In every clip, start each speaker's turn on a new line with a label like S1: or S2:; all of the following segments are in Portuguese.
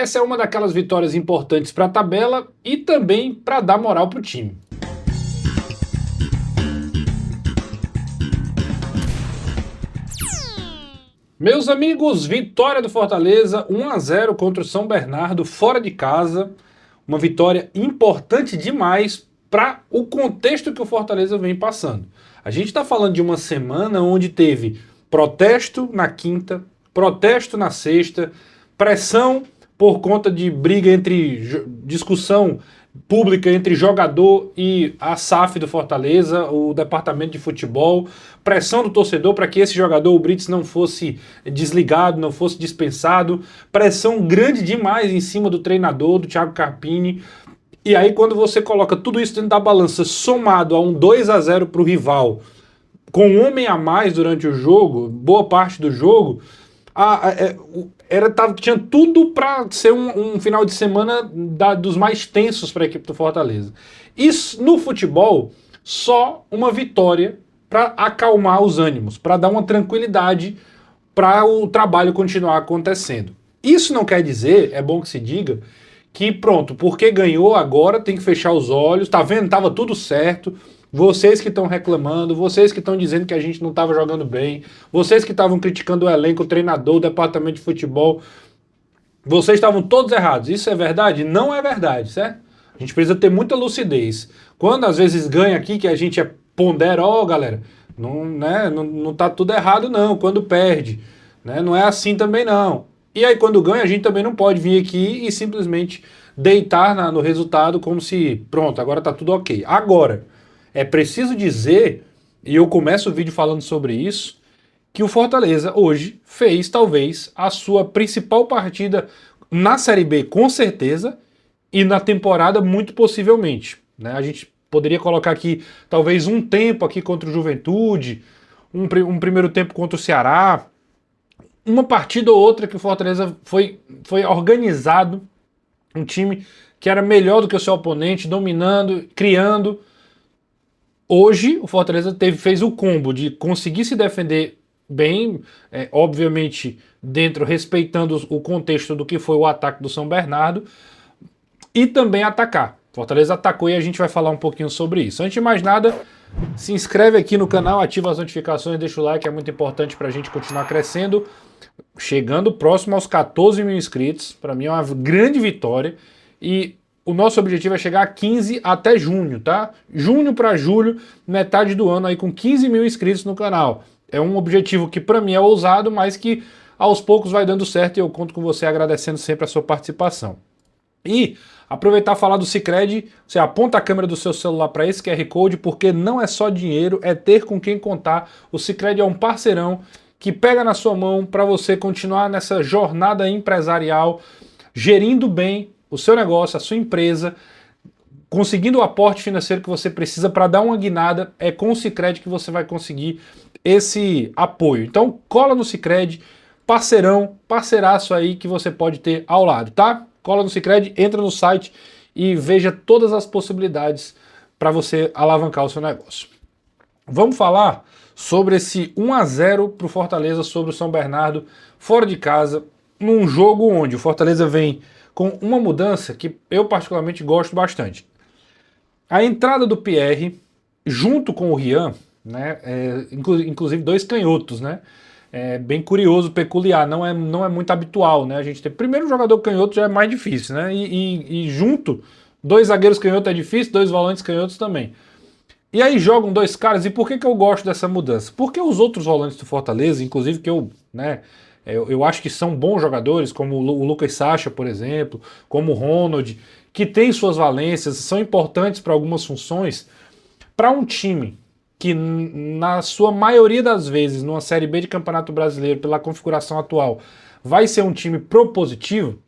S1: essa é uma daquelas vitórias importantes para a tabela e também para dar moral para o time. Meus amigos, vitória do Fortaleza, 1-0 contra o São Bernardo, fora de casa. Uma vitória importante demais para o contexto que o Fortaleza vem passando. A gente está falando de uma semana onde teve protesto na quinta, protesto na sexta, pressão por conta de briga discussão pública entre jogador e a SAF do Fortaleza, o departamento de futebol, pressão do torcedor para que esse jogador, o Brits, não fosse desligado, não fosse dispensado, pressão grande demais em cima do treinador, do Thiago Carpini. E aí quando você coloca tudo isso dentro da balança, somado a um 2-0 para o rival, com um homem a mais durante o jogo, boa parte do jogo, tinha tudo para ser um final de semana dos mais tensos para a equipe do Fortaleza. Isso, no futebol, só uma vitória para acalmar os ânimos, para dar uma tranquilidade para o trabalho continuar acontecendo. Isso não quer dizer, é bom que se diga, que pronto, porque ganhou agora tem que fechar os olhos, tá vendo? Tava tudo certo. Vocês que estão reclamando, vocês que estão dizendo que a gente não estava jogando bem, vocês que estavam criticando o elenco, o treinador, o departamento de futebol, vocês estavam todos errados. Isso é verdade? Não é verdade, certo? A gente precisa ter muita lucidez. Quando às vezes ganha aqui, que a gente pondera, galera, não tá tudo errado não, quando perde, né? Não é assim também não. E aí quando ganha, a gente também não pode vir aqui e simplesmente deitar no resultado como se, pronto, agora tá tudo ok. Agora, é preciso dizer, e eu começo o vídeo falando sobre isso, que o Fortaleza hoje fez talvez a sua principal partida na Série B, com certeza, e na temporada muito possivelmente, né? A gente poderia colocar aqui talvez um tempo aqui contra o Juventude, um primeiro tempo contra o Ceará, uma partida ou outra que o Fortaleza foi organizado, um time que era melhor do que o seu oponente, dominando, criando. Hoje o Fortaleza fez o combo de conseguir se defender bem, obviamente respeitando o contexto do que foi o ataque do São Bernardo, e também atacar. Fortaleza atacou e a gente vai falar um pouquinho sobre isso. Antes de mais nada, se inscreve aqui no canal, ativa as notificações, deixa o like, é muito importante para a gente continuar crescendo. Chegando próximo aos 14 mil inscritos, para mim é uma grande vitória, e o nosso objetivo é chegar a 15 até junho, tá? Junho para julho, metade do ano aí com 15 mil inscritos no canal. É um objetivo que para mim é ousado, mas que aos poucos vai dando certo e eu conto com você agradecendo sempre a sua participação. E aproveitar e falar do Sicredi, você aponta a câmera do seu celular para esse QR Code, porque não é só dinheiro, é ter com quem contar. O Sicredi é um parceirão que pega na sua mão para você continuar nessa jornada empresarial, gerindo bem o seu negócio, a sua empresa, conseguindo o aporte financeiro que você precisa para dar uma guinada. É com o Sicredi que você vai conseguir esse apoio. Então cola no Sicredi, parceirão, parceiraço aí que você pode ter ao lado, tá? Cola no Sicredi, entra no site e veja todas as possibilidades para você alavancar o seu negócio. Vamos falar sobre esse 1-0 para o Fortaleza sobre o São Bernardo, fora de casa, num jogo onde o Fortaleza vem com uma mudança que eu particularmente gosto bastante. A entrada do Pierre, junto com o Rian, né, inclusive dois canhotos, né? É bem curioso, peculiar, não é muito habitual, né? A gente ter primeiro jogador canhoto já é mais difícil, né? E junto, dois zagueiros canhotos é difícil, dois volantes canhotos também. E aí jogam dois caras, e por que eu gosto dessa mudança? Porque os outros volantes do Fortaleza, inclusive que eu acho que são bons jogadores, como o Lucas Sacha, por exemplo, como o Ronald, que tem suas valências, são importantes para algumas funções, para um time que na sua maioria das vezes, numa Série B de Campeonato Brasileiro, pela configuração atual, vai ser um time propositivo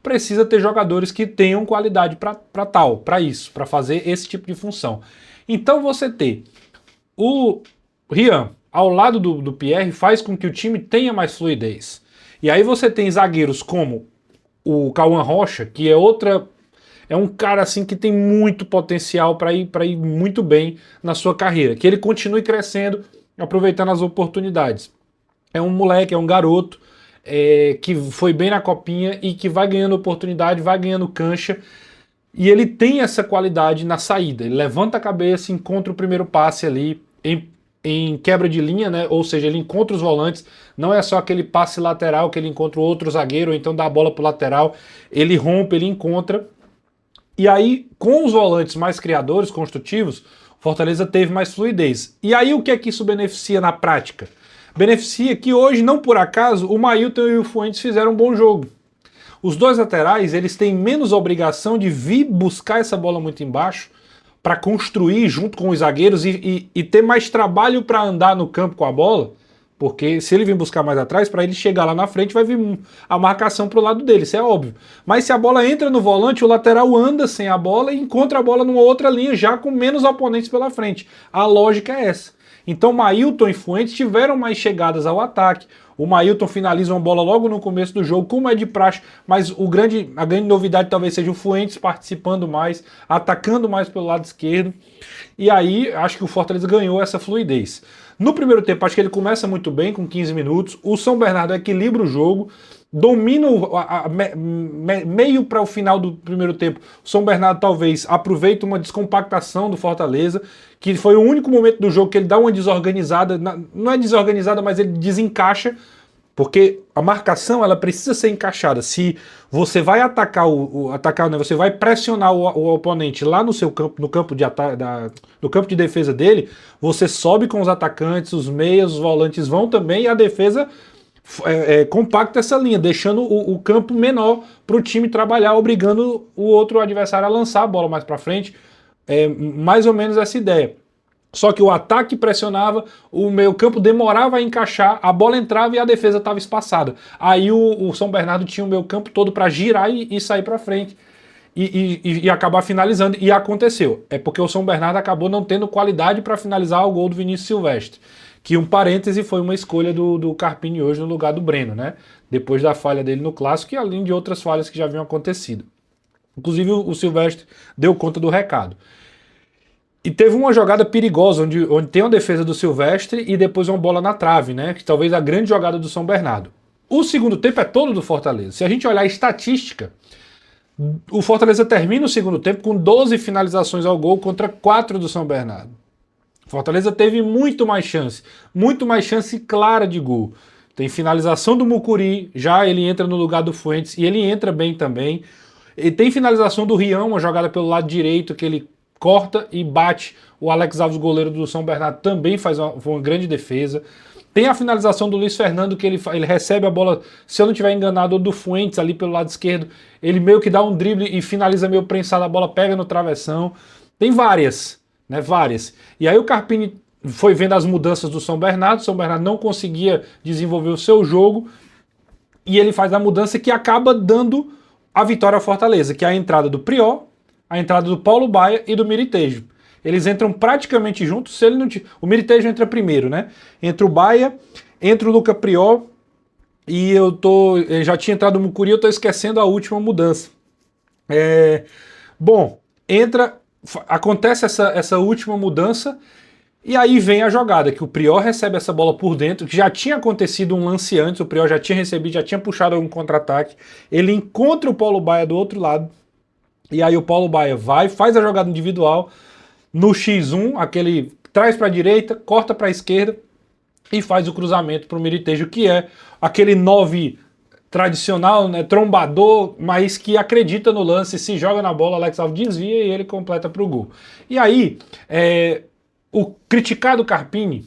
S1: precisa ter jogadores que tenham qualidade para isso, para fazer esse tipo de função. Então você ter o Rian ao lado do Pierre faz com que o time tenha mais fluidez. E aí você tem zagueiros como o Cauã Rocha, que é um cara assim que tem muito potencial para ir muito bem na sua carreira, que ele continue crescendo, aproveitando as oportunidades. É um moleque, é um garoto, que foi bem na copinha e que vai ganhando oportunidade, vai ganhando cancha. E ele tem essa qualidade na saída. Ele levanta a cabeça, encontra o primeiro passe ali em quebra de linha, né? Ou seja, ele encontra os volantes. Não é só aquele passe lateral que ele encontra o outro zagueiro, ou então dá a bola pro lateral. Ele rompe, ele encontra. E aí, com os volantes mais criadores, construtivos, o Fortaleza teve mais fluidez. E aí, o que é que isso beneficia na prática? Beneficia que hoje, não por acaso, o Mailton e o Fuentes fizeram um bom jogo. Os dois laterais, eles têm menos obrigação de vir buscar essa bola muito embaixo para construir junto com os zagueiros e ter mais trabalho para andar no campo com a bola, porque se ele vir buscar mais atrás, para ele chegar lá na frente vai vir a marcação para o lado dele, isso é óbvio. Mas se a bola entra no volante, o lateral anda sem a bola e encontra a bola numa outra linha já com menos oponentes pela frente. A lógica é essa. Então Mailton e Fuentes tiveram mais chegadas ao ataque. O Mailton finaliza uma bola logo no começo do jogo, como é de praxe, mas a grande novidade talvez seja o Fuentes participando mais, atacando mais pelo lado esquerdo. E aí, acho que o Fortaleza ganhou essa fluidez. No primeiro tempo, acho que ele começa muito bem, com 15 minutos. O São Bernardo equilibra o jogo, domina meio para o final do primeiro tempo. O São Bernardo talvez aproveita uma descompactação do Fortaleza, que foi o único momento do jogo que ele dá uma desorganizada, não é desorganizada, mas ele desencaixa, porque a marcação ela precisa ser encaixada. Se você vai atacar né, você vai pressionar o oponente lá no seu campo, no campo de defesa dele, você sobe com os atacantes, os meias, os volantes vão também, e a defesa compacta essa linha, deixando o campo menor para o time trabalhar, obrigando o outro adversário a lançar a bola mais para frente. Mais ou menos essa ideia. Só que o ataque pressionava, o meio campo demorava a encaixar, a bola entrava e a defesa estava espaçada. Aí o São Bernardo tinha o meio campo todo para girar e sair para frente e acabar finalizando. E aconteceu. É porque o São Bernardo acabou não tendo qualidade para finalizar o gol do Vinícius Silvestre. Que, um parêntese, foi uma escolha do Carpini hoje no lugar do Breno, né? Depois da falha dele no Clássico e além de outras falhas que já haviam acontecido. Inclusive o Silvestre deu conta do recado. E teve uma jogada perigosa, onde tem uma defesa do Silvestre e depois uma bola na trave, né? Que talvez a grande jogada do São Bernardo. O segundo tempo é todo do Fortaleza. Se a gente olhar a estatística, o Fortaleza termina o segundo tempo com 12 finalizações ao gol contra 4 do São Bernardo. O Fortaleza teve muito mais chance clara de gol. Tem finalização do Mucuri, já ele entra no lugar do Fuentes e ele entra bem também. E tem finalização do Rião, uma jogada pelo lado direito que ele corta e bate. O Alex Alves, goleiro do São Bernardo, também faz uma grande defesa. Tem a finalização do Luiz Fernando, que ele recebe a bola, se eu não estiver enganado, do Fuentes ali pelo lado esquerdo. Ele meio que dá um drible e finaliza meio prensado, a bola pega no travessão. Tem várias, né? Várias. E aí o Carpini foi vendo as mudanças do São Bernardo. O São Bernardo não conseguia desenvolver o seu jogo. E ele faz a mudança que acaba dando a vitória ao Fortaleza, que é a entrada do Prior, a entrada do Paulo Baia e do Miritejo. Eles entram praticamente juntos. Se ele não o Miritejo entra primeiro, né? Entra o Baia, entra o Luca Prior e eu já tinha entrado o Mucuri, eu tô esquecendo a última mudança. Bom, acontece essa última mudança e aí vem a jogada, que o Prior recebe essa bola por dentro, que já tinha acontecido um lance antes, o Prior já tinha recebido, já tinha puxado algum contra-ataque, ele encontra o Paulo Baia do outro lado, e aí o Paulo Baia faz a jogada individual, no X1, aquele traz para a direita, corta para a esquerda e faz o cruzamento para o Miritejo, que é aquele 9 tradicional, né, trombador, mas que acredita no lance, se joga na bola, Alex Alves desvia e ele completa para o gol. E aí, o criticado Carpini,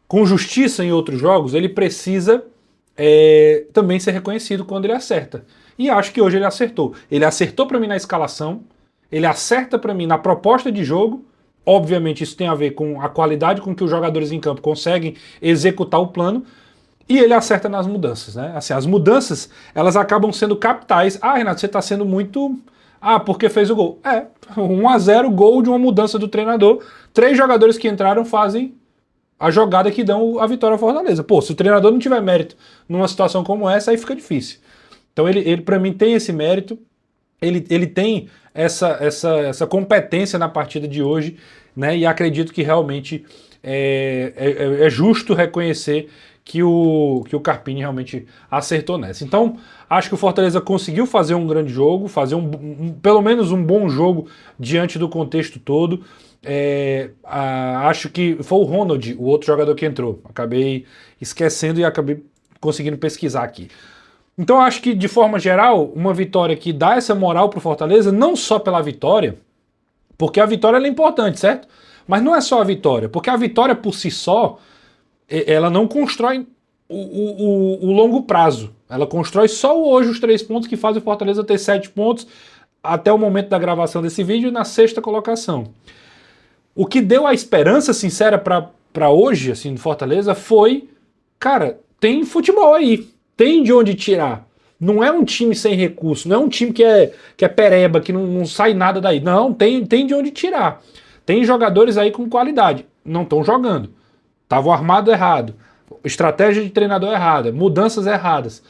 S1: com justiça em outros jogos, ele precisa também ser reconhecido quando ele acerta. E acho que hoje ele acertou. Ele acertou para mim na escalação, ele acerta para mim na proposta de jogo. Obviamente isso tem a ver com a qualidade com que os jogadores em campo conseguem executar o plano. E ele acerta nas mudanças, né? Assim, as mudanças, elas acabam sendo capitais. Ah, Renato, você está sendo muito... Ah, porque fez o gol. 1-0, gol de uma mudança do treinador. 3 jogadores que entraram fazem a jogada que dão a vitória ao Fortaleza. Pô, se o treinador não tiver mérito numa situação como essa, aí fica difícil. Então ele para mim tem esse mérito, ele tem essa competência na partida de hoje, né? E acredito que realmente é justo reconhecer que o Carpini realmente acertou nessa. Então, acho que o Fortaleza conseguiu fazer um grande jogo, fazer pelo menos um bom jogo diante do contexto todo. Acho que foi o Ronald, o outro jogador que entrou. Acabei esquecendo e acabei conseguindo pesquisar aqui. Então, acho que, de forma geral, uma vitória que dá essa moral pro Fortaleza, não só pela vitória, porque a vitória é importante, certo? Mas não é só a vitória, porque a vitória por si só, ela não constrói o longo prazo. Ela constrói só hoje os 3 pontos que fazem o Fortaleza ter 7 pontos até o momento da gravação desse vídeo na 6ª colocação. O que deu a esperança sincera para hoje, assim, no Fortaleza, foi, cara, tem futebol aí, tem de onde tirar. Não é um time sem recurso, não é um time que é pereba, que não sai nada daí. Não, tem de onde tirar. Tem jogadores aí com qualidade. Não estão jogando. Estavam armado errado. Estratégia de treinador errada. Mudanças erradas.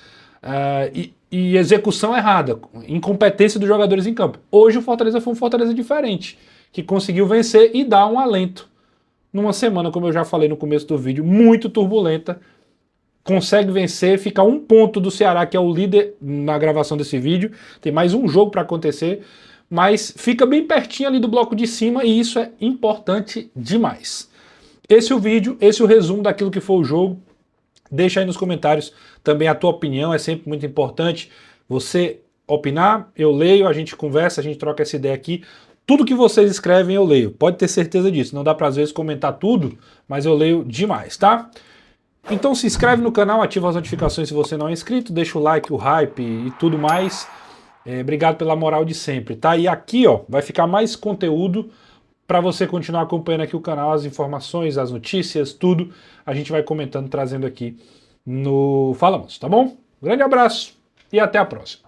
S1: E execução errada. Incompetência dos jogadores em campo. Hoje o Fortaleza foi um Fortaleza diferente, que conseguiu vencer e dar um alento numa semana, como eu já falei no começo do vídeo, muito turbulenta. Consegue vencer, fica 1 ponto do Ceará, que é o líder na gravação desse vídeo. Tem mais um jogo para acontecer, mas fica bem pertinho ali do bloco de cima e isso é importante demais. Esse é o vídeo, esse é o resumo daquilo que foi o jogo. Deixa aí nos comentários também a tua opinião, é sempre muito importante você opinar, eu leio, a gente conversa, a gente troca essa ideia aqui. Tudo que vocês escrevem eu leio, pode ter certeza disso. Não dá pra às vezes comentar tudo, mas eu leio demais, tá? Então se inscreve no canal, ativa as notificações se você não é inscrito, deixa o like, o hype e tudo mais. Obrigado pela moral de sempre, tá? E aqui, ó, vai ficar mais conteúdo para você continuar acompanhando aqui o canal, as informações, as notícias, tudo. A gente vai comentando, trazendo aqui no Fala Manso, tá bom? Grande abraço e até a próxima.